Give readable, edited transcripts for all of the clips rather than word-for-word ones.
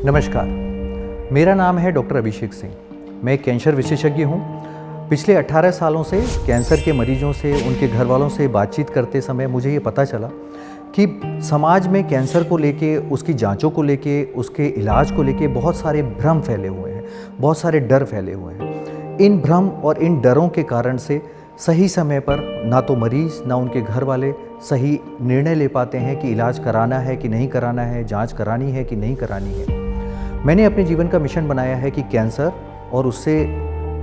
नमस्कार, मेरा नाम है डॉक्टर अभिषेक सिंह। मैं एक कैंसर विशेषज्ञ हूँ। पिछले 18 सालों से कैंसर के मरीजों से, उनके घर वालों से बातचीत करते समय मुझे ये पता चला कि समाज में कैंसर को लेके, उसकी जांचों को लेके, उसके इलाज को लेके बहुत सारे भ्रम फैले हुए हैं, बहुत सारे डर फैले हुए हैं। इन भ्रम और इन डरों के कारण से सही समय पर ना तो मरीज़ ना उनके घर वाले सही निर्णय ले पाते हैं कि इलाज कराना है कि नहीं कराना है, जांच करानी है कि नहीं करानी है। मैंने अपने जीवन का मिशन बनाया है कि कैंसर और उससे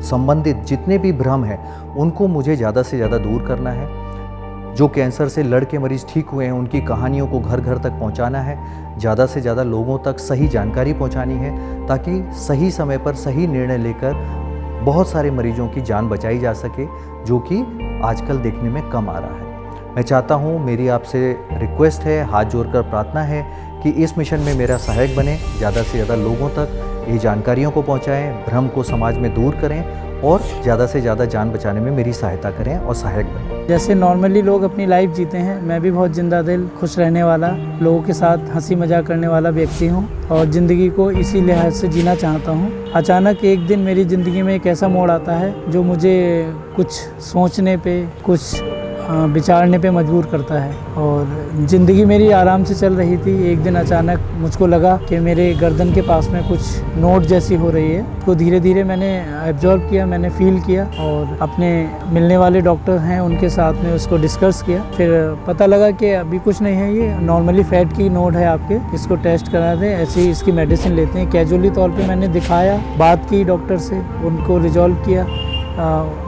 संबंधित जितने भी भ्रम हैं उनको मुझे ज़्यादा से ज़्यादा दूर करना है। जो कैंसर से लड़ के मरीज़ ठीक हुए हैं उनकी कहानियों को घर घर तक पहुंचाना है, ज़्यादा से ज़्यादा लोगों तक सही जानकारी पहुंचानी है, ताकि सही समय पर सही निर्णय लेकर बहुत सारे मरीजों की जान बचाई जा सके, जो कि आजकल देखने में कम आ रहा है। मैं चाहता हूँ, मेरी आपसे रिक्वेस्ट है, हाथ जोड़कर प्रार्थना है कि इस मिशन में मेरा सहायक बने, ज़्यादा से ज़्यादा लोगों तक ये जानकारियों को पहुँचाएँ, भ्रम को समाज में दूर करें और ज़्यादा से ज़्यादा जान बचाने में मेरी सहायता करें और सहायक बनें। जैसे नॉर्मली लोग अपनी लाइफ जीते हैं, मैं भी बहुत जिंदा दिल, खुश रहने वाला, लोगों के साथ हंसी मजाक करने वाला व्यक्ति हूँ और ज़िंदगी को इसी लिहाज से जीना चाहता हूँ। अचानक एक दिन मेरी ज़िंदगी में एक ऐसा मोड़ आता है जो मुझे कुछ सोचने पे, कुछ विचारने पे मजबूर करता है। और ज़िंदगी मेरी आराम से चल रही थी, एक दिन अचानक मुझको लगा कि मेरे गर्दन के पास में कुछ नोट जैसी हो रही है। तो धीरे धीरे मैंने एब्जॉर्ब किया, मैंने फील किया और अपने मिलने वाले डॉक्टर हैं उनके साथ में उसको डिस्कस किया। फिर पता लगा कि अभी कुछ नहीं है, ये नॉर्मली फैट की नोट है आपके, इसको टेस्ट करा दें, ऐसे ही इसकी मेडिसिन लेते हैं। कैजुअली तौर पर मैंने दिखाया, बात की डॉक्टर से, उनको रिजॉल्व किया।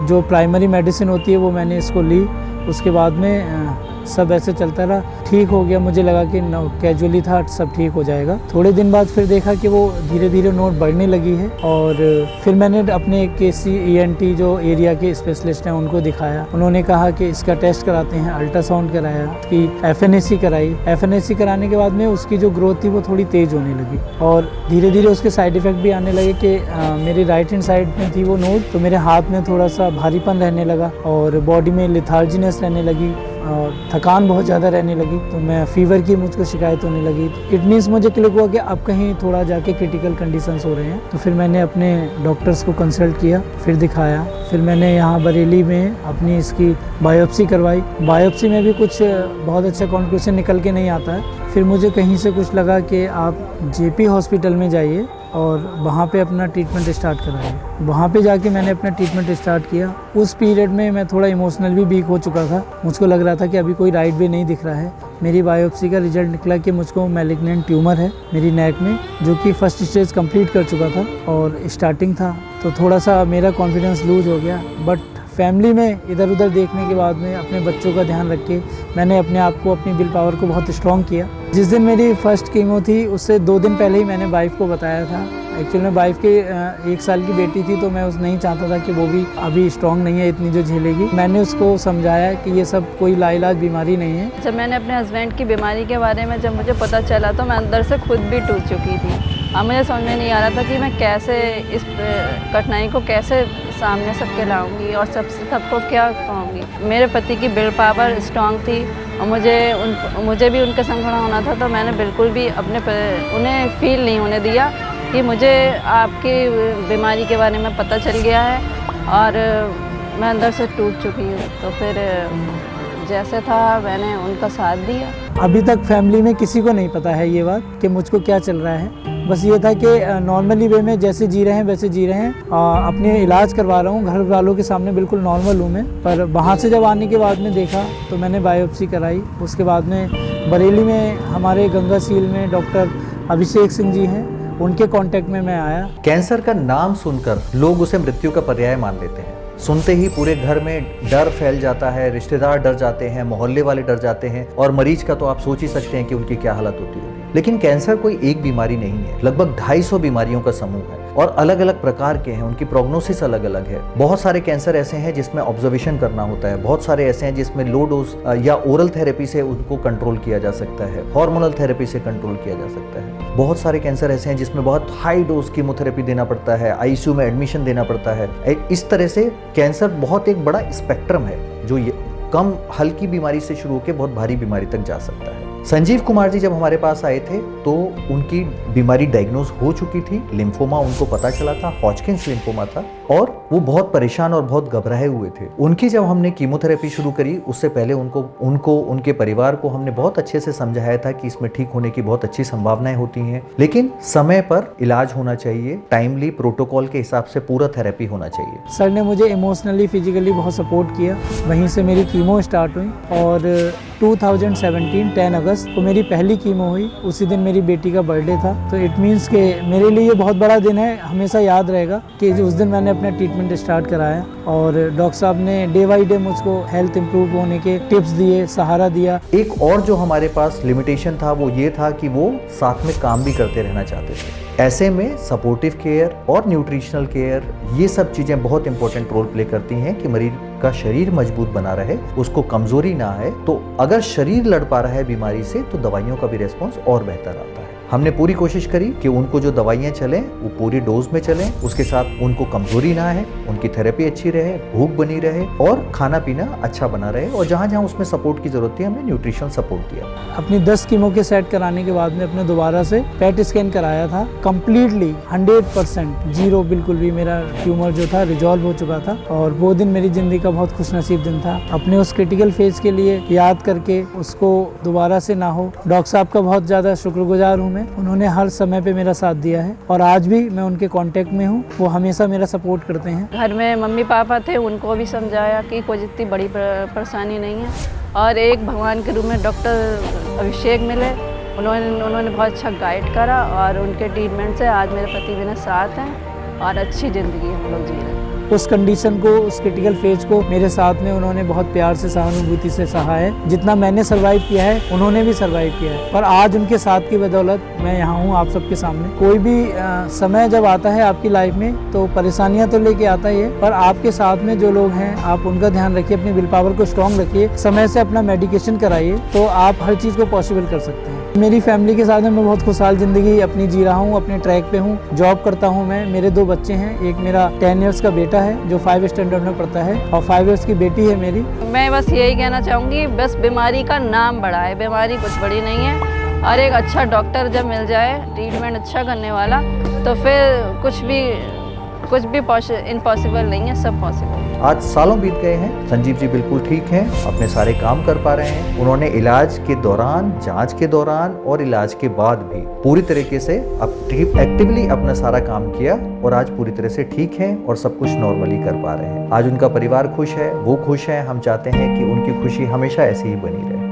जो प्राइमरी मेडिसिन होती है वो मैंने इसको ली। उसके बाद में सब ऐसे चलता रहा, ठीक हो गया। मुझे लगा कि कैजुअली था, सब ठीक हो जाएगा। थोड़े दिन बाद फिर देखा कि वो धीरे धीरे नोट बढ़ने लगी है और फिर मैंने अपने केसी ENT जो एरिया के स्पेशलिस्ट हैं उनको दिखाया। उन्होंने कहा कि इसका टेस्ट कराते हैं, अल्ट्रासाउंड कराया, उसकी FNAC कराई। FNAC कराने के बाद में उसकी जो ग्रोथ थी वो थोड़ी तेज़ होने लगी और धीरे धीरे उसके साइड इफ़ेक्ट भी आने लगे कि मेरी राइट हैंड साइड में थी वो नोट, तो मेरे हाथ में थोड़ा सा भारीपन रहने लगा और बॉडी में लिथार्जीनेस रहने लगी और थकान बहुत ज़्यादा रहने लगी। तो मैं फीवर की मुझको शिकायत होने लगी। इट मीन्स मुझे क्लिक हुआ कि अब कहीं थोड़ा जाके क्रिटिकल कंडीशंस हो रहे हैं। तो फिर मैंने अपने डॉक्टर्स को कंसल्ट किया, फिर दिखाया। फिर मैंने यहाँ बरेली में अपनी इसकी बायोप्सी करवाई। बायोप्सी में भी कुछ बहुत अच्छा कंक्लूजन निकल के नहीं आता है। फिर मुझे कहीं से कुछ लगा कि आप JP हॉस्पिटल में जाइए और वहाँ पे अपना ट्रीटमेंट स्टार्ट कराइए। वहाँ पे जाके मैंने अपना ट्रीटमेंट स्टार्ट किया। उस पीरियड में मैं थोड़ा इमोशनल भी वीक हो चुका था। मुझको लग रहा था कि अभी कोई राइट वे नहीं दिख रहा है। मेरी बायोप्सी का रिजल्ट निकला कि मुझको मैलिग्नेंट ट्यूमर है मेरी नेक में, जो कि फर्स्ट स्टेज कंप्लीट कर चुका था और स्टार्टिंग था। तो थोड़ा सा मेरा कॉन्फिडेंस लूज हो गया। बट फैमिली में इधर उधर देखने के बाद में अपने बच्चों का ध्यान रख के मैंने अपने आप को, अपनी विल पावर को बहुत स्ट्रॉन्ग किया। जिस दिन मेरी फर्स्ट कीमो थी उससे 2 दिन पहले ही मैंने वाइफ को बताया था। एक्चुअली में वाइफ के 1 साल की बेटी थी, तो मैं उस नहीं चाहता था कि वो भी अभी स्ट्रॉन्ग नहीं है इतनी जो झेलेगी। मैंने उसको समझाया कि ये सब कोई लाइलाज बीमारी नहीं है। जब मैंने अपने हस्बैंड की बीमारी के बारे में जब मुझे पता चला तो मैं अंदर से खुद भी टूट चुकी थी। अब मुझे समझ में नहीं आ रहा था कि मैं कैसे इस कठिनाई को कैसे सामने सबके लाऊंगी और सबको क्या कहूँगी। मेरे पति की विल पावर स्ट्रॉन्ग थी और मुझे भी उनके संग खड़ा होना था। तो मैंने बिल्कुल भी उन्हें फील नहीं होने दिया कि मुझे आपकी बीमारी के बारे में पता चल गया है और मैं अंदर से टूट चुकी हूँ। तो फिर जैसे था मैंने उनका साथ दिया। अभी तक फैमिली में किसी को नहीं पता है ये बात कि मुझको क्या चल रहा है। बस ये था कि नॉर्मली वे में जैसे जी रहे हैं वैसे जी रहे हैं। अपने इलाज करवा रहा हूँ, घर वालों के सामने बिल्कुल नॉर्मल हूँ मैं। पर वहाँ से जब आने के बाद में देखा तो मैंने बायोप्सी कराई। उसके बाद में बरेली में हमारे गंगा सील में डॉक्टर अभिषेक सिंह जी हैं, उनके कांटेक्ट में मैं आया। कैंसर का नाम सुनकर लोग उसे मृत्यु का पर्याय मान लेते हैं। सुनते ही पूरे घर में डर फैल जाता है, रिश्तेदार डर जाते हैं, मोहल्ले वाले डर जाते हैं और मरीज का तो आप सोच ही सकते हैं कि उनकी क्या हालत होती होगी। लेकिन कैंसर कोई एक बीमारी नहीं है, लगभग 250 बीमारियों का समूह है और अलग अलग प्रकार के हैं, उनकी प्रोग्नोसिस अलग अलग है। बहुत सारे कैंसर ऐसे हैं जिसमें ऑब्जर्वेशन करना होता है, बहुत सारे ऐसे हैं जिसमें लो डोज या ओरल थेरेपी से उनको कंट्रोल किया जा सकता है, हार्मोनल थेरेपी से कंट्रोल किया जा सकता है। बहुत सारे कैंसर ऐसे हैं जिसमें बहुत हाई डोज कीमोथेरेपी देना पड़ता है, ICU में एडमिशन देना पड़ता है। इस तरह से कैंसर बहुत एक बड़ा स्पेक्ट्रम है जो कम हल्की बीमारी से शुरू होकर बहुत भारी बीमारी तक जा सकता है। संजीव कुमार जी जब हमारे पास आए थे तो उनकी बीमारी डायग्नोज हो चुकी थी, लिम्फोमा उनको पता चला था, हॉजकिंस लिम्फोमा था और वो बहुत परेशान और बहुत घबराए हुए थे। उनकी जब हमने कीमोथेरेपी शुरू करी उससे पहले उनको उनके परिवार को हमने बहुत अच्छे से समझाया था कि इसमें ठीक होने की बहुत अच्छी संभावनाएं होती हैं, लेकिन समय पर इलाज होना चाहिए, टाइमली प्रोटोकॉल के हिसाब से पूरा थेरेपी होना चाहिए। सर ने मुझे इमोशनली फिजिकली बहुत सपोर्ट किया। वहीं से मेरी कीमो स्टार्ट हुई और 2017 10 अगस्त को मेरी पहली कीमो हुई। उसी दिन मेरी बेटी का बर्थडे था, तो इट मीन्स कि मेरे लिए ये बहुत बड़ा दिन है, हमेशा याद रहेगा कि उस दिन मैंने अपना ट्रीटमेंट स्टार्ट कराया और डॉक्टर साहब ने डे बाई डे मुझको हेल्थ इंप्रूव होने के टिप्स दिए, सहारा दिया। एक और जो हमारे पास लिमिटेशन था वो ये था कि वो साथ में काम भी करते रहना चाहते थे। ऐसे में सपोर्टिव केयर और न्यूट्रिशनल केयर ये सब चीज़ें बहुत इंपॉर्टेंट रोल प्ले करती हैं कि मरीज का शरीर मजबूत बना रहे, उसको कमजोरी ना आए। तो अगर शरीर लड़ पा रहा है बीमारी से तो दवाइयों का भी रेस्पॉन्स और बेहतर आता है। हमने पूरी कोशिश करी कि उनको जो दवाइयाँ चलें वो पूरी डोज में चलें, उसके साथ उनको कमजोरी ना आए, उनकी थेरेपी अच्छी रहे, भूख बनी रहे और खाना पीना अच्छा बना रहे और जहाँ जहाँ उसमें सपोर्ट की जरूरत थी हमने न्यूट्रिशनल सपोर्ट दिया। अपनी 10 कीमो के सेट कराने के बाद में अपने दोबारा से पेट स्कैन कराया था। कम्प्लीटली 100% जीरो, बिल्कुल भी मेरा ट्यूमर जो था रिजॉल्व हो चुका था और वो दिन मेरी ज़िंदगी का बहुत खुशनसीब दिन था। अपने उस क्रिटिकल फेज के लिए याद करके उसको दोबारा से ना हो, डॉक्टर साहब का बहुत ज़्यादा शुक्रगुजार हूँ। उन्होंने हर समय पे मेरा साथ दिया है और आज भी मैं उनके कांटेक्ट में हूँ, वो हमेशा मेरा सपोर्ट करते हैं। घर में मम्मी पापा थे, उनको भी समझाया कि कोई इतनी बड़ी परेशानी नहीं है और एक भगवान के रूप में डॉक्टर अभिषेक मिले, उन्होंने बहुत अच्छा गाइड करा और उनके ट्रीटमेंट से आज मेरे पति मेरे साथ हैं और अच्छी ज़िंदगी हम लोग जी रहे हैं। उस कंडीशन को, उस क्रिटिकल फेज को मेरे साथ में उन्होंने बहुत प्यार से, सहानुभूति से सहा है। जितना मैंने सर्वाइव किया है उन्होंने भी सर्वाइव किया है और आज उनके साथ की बदौलत मैं यहाँ हूँ आप सबके सामने। कोई भी समय जब आता है आपकी लाइफ में तो परेशानियाँ तो लेके आता ही है, पर आपके साथ में जो लोग हैं आप उनका ध्यान रखिए, अपनी विल पावर को स्ट्रॉन्ग रखिए, समय से अपना मेडिकेशन कराइए तो आप हर चीज़ को पॉसिबल कर सकते हैं। मेरी फैमिली के साथ में मैं बहुत खुशहाल ज़िंदगी अपनी जी रहा हूँ, अपने ट्रैक पे हूँ, जॉब करता हूँ मैं। मेरे 2 बच्चे हैं, एक मेरा 10 इयर्स का बेटा है जो 5 स्टैंडर्ड में पढ़ता है और 5 इयर्स की बेटी है मेरी। मैं बस यही कहना चाहूँगी, बस बीमारी का नाम बड़ा है, बीमारी कुछ बड़ी नहीं है और एक अच्छा डॉक्टर जब मिल जाए, ट्रीटमेंट अच्छा करने वाला, तो फिर कुछ भी इम्पॉसिबल नहीं है, सब पॉसिबल है। आज सालों बीत गए हैं, संजीव जी बिल्कुल ठीक हैं, अपने सारे काम कर पा रहे हैं। उन्होंने इलाज के दौरान, जांच के दौरान और इलाज के बाद भी पूरी तरीके से एक्टिवली अपना सारा काम किया और आज पूरी तरह से ठीक हैं और सब कुछ नॉर्मली कर पा रहे हैं। आज उनका परिवार खुश है, वो खुश है। हम चाहते हैं कि उनकी खुशी हमेशा ऐसी ही बनी रहे।